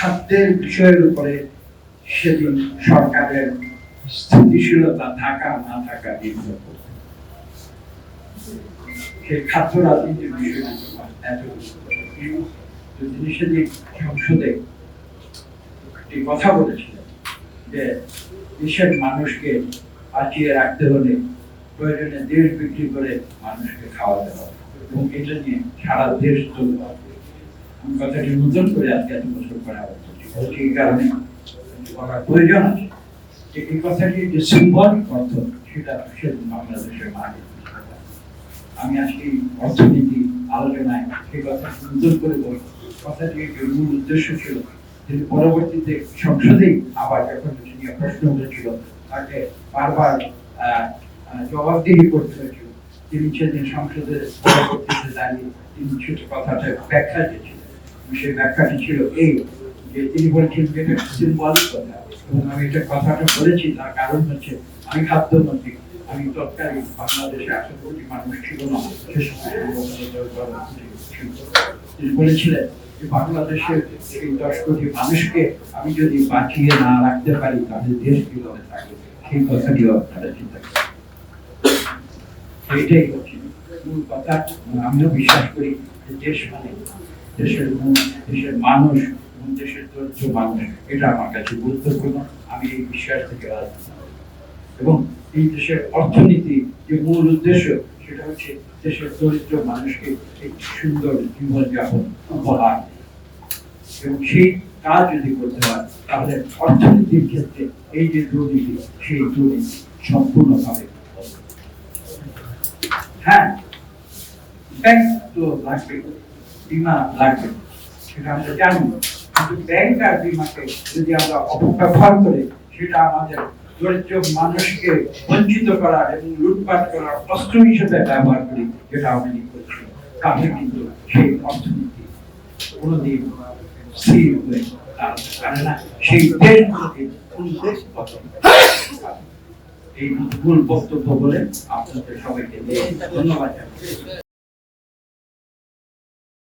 খাদ্যের বিষয়ের উপরে সেদিন সরকারের স্থিতিশীলতা থাকা না থাকা নির্ভর করবে। সেই খাদ্য রাজনীতির বিষয়টি এত তিনি সেদিন সংসদে একটি কথা বলেছিলেন যে দেশের মানুষকে বাঁচিয়ে রাখতে হলে প্রয়োজনে দেশ বিক্রি করে মানুষকে খাওয়াতে হবে এবং এটা নিয়ে সারা দেশ চলতে হবে। আমি কথাটি নতুন করে আজকে এত বছর পরে আবার বলছি, এই কারণে করার প্রয়োজন আছে যে এই কথাটি যে সিম্বলিক অর্থ সেটা সেদিন বাংলাদেশের মাঝে। আমি আজকে অর্থনীতি আলোচনায় সেই কথা নতুন করে বলবো। কথাটির যে মূল উদ্দেশ্য ছিল তিনি পরবর্তীতে সংসদেই আবার যখন নিয়ে প্রশ্ন উঠেছিল তাকে বারবার জবাবদিহি করতে হয়েছিল। তিনি সেদিন সংসদের পরবর্তীতে দাঁড়িয়ে তিনি সেটা কথাটা ব্যাখ্যা দিয়েছিলেন। সেই ব্যাখ্যাটি ছিল এই যে তিনি বলেছিলেন যে এটা সিম্বলিক কথা এবং আমি এটা কথাটা বলেছি তার কারণ হচ্ছে আমি খাদ্যমন্ত্রী, আমি তৎকালীন বাংলাদেশে 8 কোটি মানুষ ছিল না, সে সময় তিনি বলেছিলেন যে বাংলাদেশের এই 10 কোটি মানুষকে আমি যদি বাঁচিয়ে না রাখতে পারি তাহলে দেশ কিভাবে থাকবে, সেই কথাটিও আপনারা চিন্তা করেন। এইটাই হচ্ছে মূল কথা। আমিও বিশ্বাস করি যে দেশ মানে দেশের মানুষ এবং দেশের দরিদ্র মানুষ, এটা আমার কাছে গুরুত্বপূর্ণ। আমি এই বিশ্বাস থেকে এবং এই দেশের অর্থনীতি যে মূল উদ্দেশ্য সেটা হচ্ছে দেশের দরিদ্র মানুষকে একটি সুন্দর জীবনযাপন উপহার এবং সেই কাজ যদি করতে হয় তাহলে অর্থনীতির ক্ষেত্রে এই যে দুর্নীতি সেই দুর্নীতি সম্পূর্ণভাবে। হ্যাঁ, ব্যাংক তো লাগবে, বীমা লাগবে, সেটা আমরা জানি, কিন্তু ব্যাংক আর বীমাকে যদি আমরা অপব্যবহার করে সেটা আমাদের দরিদ্র মানুষকে বঞ্চিত করার এবং লুটপাট করার অস্ত্র হিসেবে ব্যবহার করি, যেটা আমি করছি, তাহলে কিন্তু সেই অর্থনীতি কোনোদিন স্থির হয়ে পারে না। সেই দেশগুলোকে এই মূল বক্তব্য বলে আপনাদের সবাইকে ধন্যবাদ জানাই।